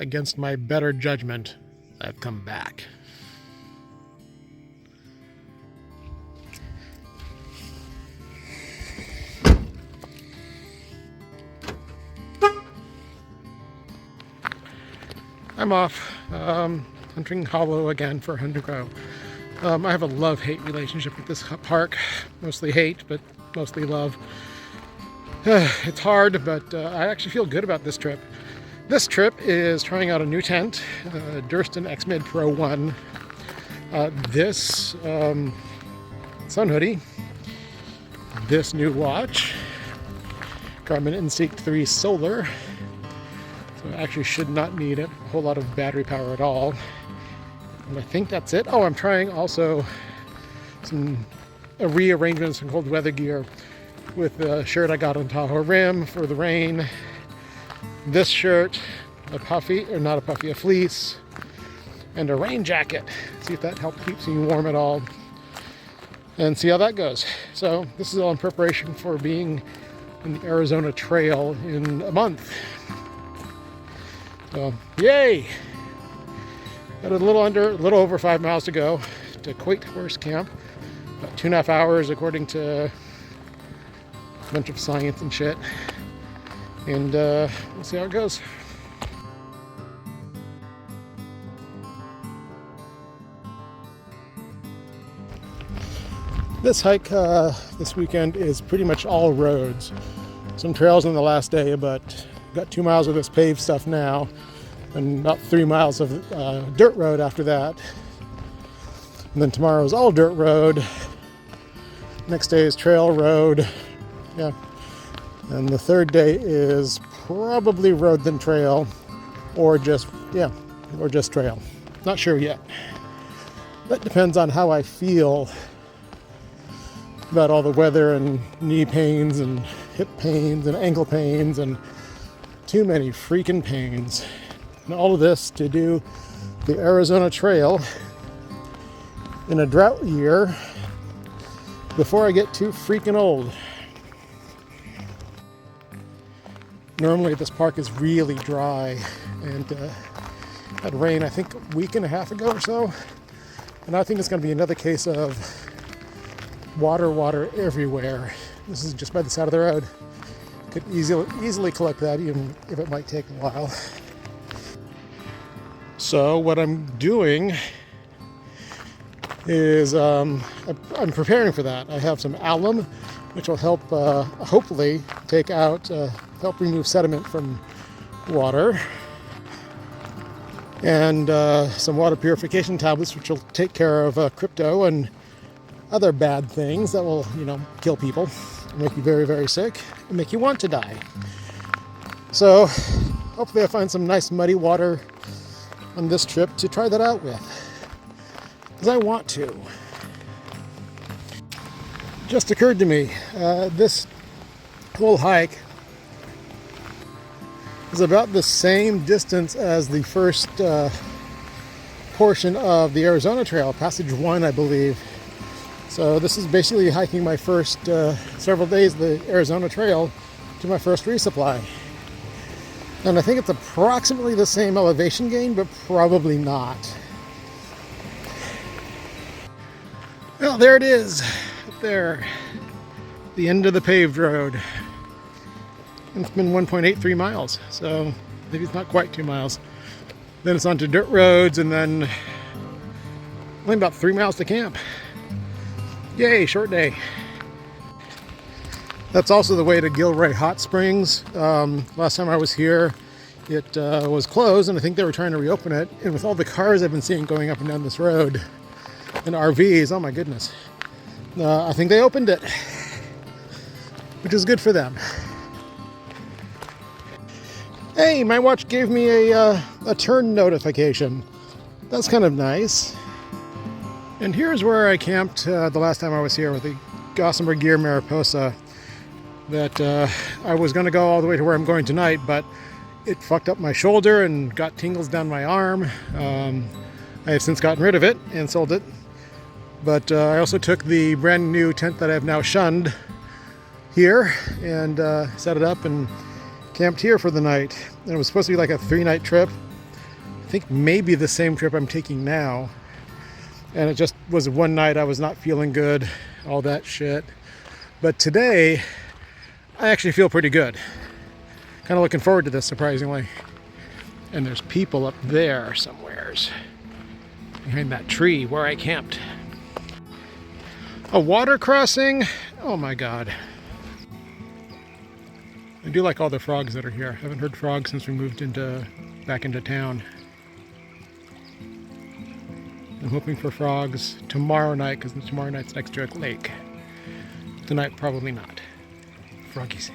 against my better judgment, I've come back. I'm off, hunting hollow again for Hunter. I have a love-hate relationship with this park. Mostly hate, but mostly love. It's hard, but I actually feel good about this trip. This trip is trying out a new tent, Durston X-Mid Pro 1. This sun hoodie. This new watch, Garmin Instinct 3 Solar. So I actually should not need a whole lot of battery power at all. And I think that's it. Oh, I'm trying also a rearrangement of some cold weather gear with the shirt I got on Tahoe Rim for the rain. This shirt, a fleece, and a rain jacket. See if that helps keeps me warm at all. And see how that goes. So this is all in preparation for being in the Arizona Trail in a month. So, yay! Got a little over 5 miles to go to Quake Horse Camp. About 2.5 hours according to a bunch of science and shit. And we'll see how it goes. This hike this weekend is pretty much all roads. Some trails on the last day, but got 2 miles of this paved stuff now, and about 3 miles of dirt road after that. And then tomorrow is all dirt road. Next day is trail road. Yeah. And the third day is probably road then trail, or just trail. Not sure yet. That depends on how I feel about all the weather and knee pains and hip pains and ankle pains and too many freaking pains. And all of this to do the Arizona Trail in a drought year before I get too freaking old. Normally this park is really dry, and had rain I think a week and a half ago or so, and I think it's going to be another case of water everywhere. This is just by the side of the road. Could easily collect that, even if it might take a while. So what I'm doing is I'm preparing for that. I have some alum, which will help hopefully help remove sediment from water, and some water purification tablets, which will take care of crypto and other bad things that will, kill people, make you very, very sick, and make you want to die. So hopefully I find some nice muddy water on this trip to try that out with, because I want to. Just occurred to me, this whole hike is about the same distance as the first portion of the Arizona Trail, Passage 1, I believe. So this is basically hiking my first several days of the Arizona Trail to my first resupply. And I think it's approximately the same elevation gain, but probably not. Well, there it is, up there, the end of the paved road. And it's been 1.83 miles, so maybe it's not quite 2 miles. Then it's onto dirt roads, and then only about 3 miles to camp. Yay, short day. That's also the way to Gilroy Hot Springs. Last time I was here, it was closed, and I think they were trying to reopen it. And with all the cars I've been seeing going up and down this road, and RVs, oh my goodness. I think they opened it, which is good for them. Hey, my watch gave me a turn notification. That's kind of nice. And here's where I camped the last time I was here with the Gossamer Gear Mariposa. That I was going to go all the way to where I'm going tonight, but it fucked up my shoulder and got tingles down my arm. I have since gotten rid of it and sold it. But I also took the brand new tent that I've now shunned here and set it up and camped here for the night. And it was supposed to be like a 3-night trip. think maybe the same trip I'm taking now. And it just was one night I was not feeling good, all that shit. But today, I actually feel pretty good. Kind of looking forward to this, surprisingly. And there's people up there somewheres, behind that tree where I camped. A water crossing? Oh my god. I do like all the frogs that are here. I haven't heard frogs since we moved back into town. I'm hoping for frogs tomorrow night, because tomorrow night's next to a lake. Tonight, probably not. Froggies.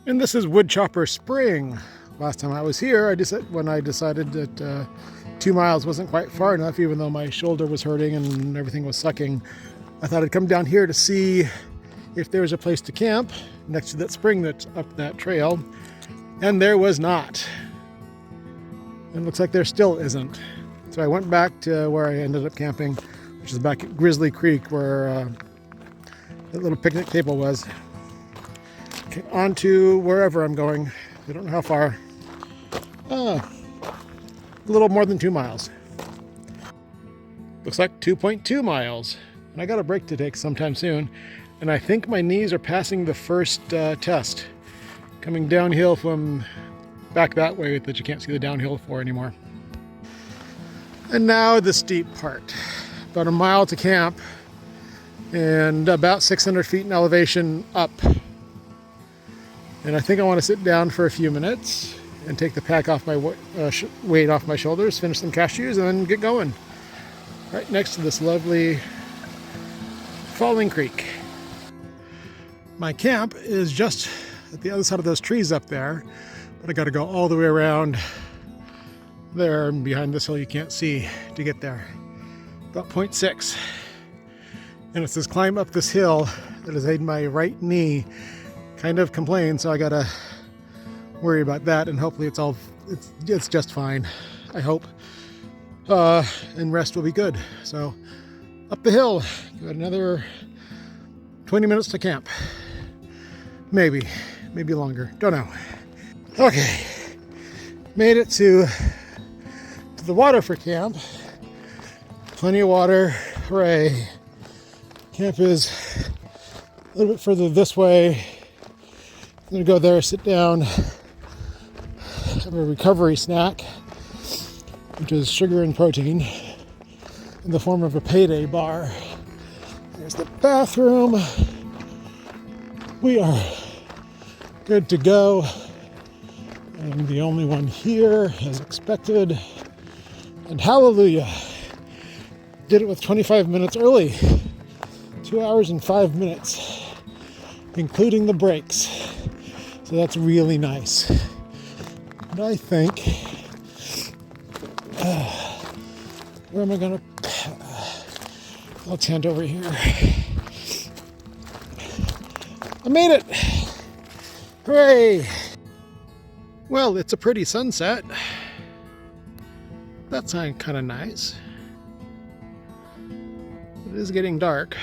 And this is Woodchopper Spring. Last time I was here, when I decided that 2 miles wasn't quite far enough, even though my shoulder was hurting and everything was sucking, I thought I'd come down here to see if there was a place to camp next to that spring that's up that trail. And there was not. And it looks like there still isn't. So I went back to where I ended up camping, which is back at Grizzly Creek, where that little picnic table was. Okay, on to wherever I'm going. I don't know how far. A little more than 2 miles. Looks like 2.2 miles. And I got a break to take sometime soon. And I think my knees are passing the first test. Coming downhill from back that way that you can't see the downhill for anymore. And now the steep part. About a mile to camp and about 600 feet in elevation up. And I think I want to sit down for a few minutes and take the pack off my weight off my shoulders, finish some cashews, and then get going. Right next to this lovely falling creek. My camp is just at the other side of those trees up there, but I got to go all the way around there, and behind this hill you can't see to get there. About 0.6. And it's this climb up this hill that has made my right knee kind of complain, so I gotta worry about that, and hopefully it's just fine, I hope. And rest will be good. So up the hill, got another 20 minutes to camp. Maybe longer, don't know. Okay, made it to the water for camp. Plenty of water, hooray. Camp is a little bit further this way. I'm gonna go there, sit down, have a recovery snack, which is sugar and protein in the form of a payday bar. There's the bathroom. We are good to go. I'm the only one here, as expected. And hallelujah, did it with 25 minutes early. 2 hours and 5 minutes, including the breaks. So that's really nice. And I think, where am I gonna, I'll tent over here. I made it! Hooray! Well, it's a pretty sunset. That's kind of nice. It is getting dark.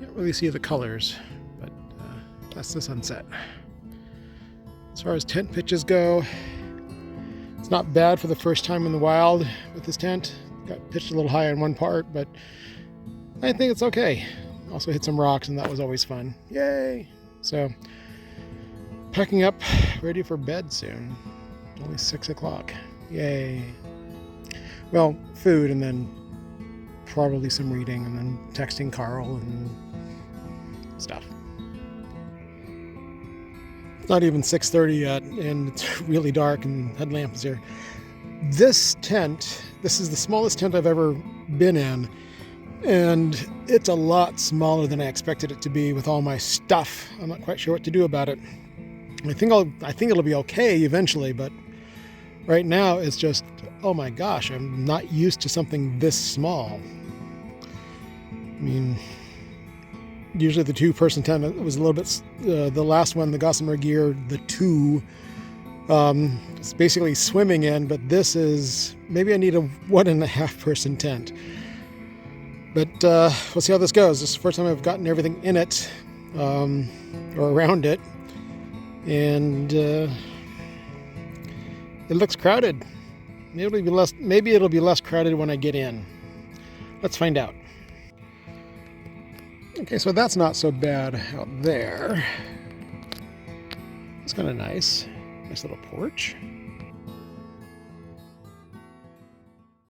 Can't really see the colors, but that's the sunset. As far as tent pitches go, it's not bad for the first time in the wild with this tent. Got pitched a little high on one part, but I think it's okay. Also hit some rocks, and that was always fun. Yay! So, packing up, ready for bed soon. It's only 6 o'clock. Yay. Well, food, and then probably some reading, and then texting Carl and stuff. It's not even 6:30 yet, and it's really dark, and headlamps here. This tent, this is the smallest tent I've ever been in, and it's a lot smaller than I expected it to be with all my stuff. I'm not quite sure what to do about it. I think it'll be okay eventually, but right now it's just, oh my gosh, I'm not used to something this small. I mean, usually the 2-person tent was a little bit, the last one, the Gossamer Gear, the 2, it's basically swimming in, but this is, maybe I need a 1.5-person tent. But we'll see how this goes. This is the first time I've gotten everything in it, or around it. And it looks crowded. Maybe it'll be less crowded when I get in. Let's find out. Okay, so that's not so bad out there. It's kind of nice. Nice little porch.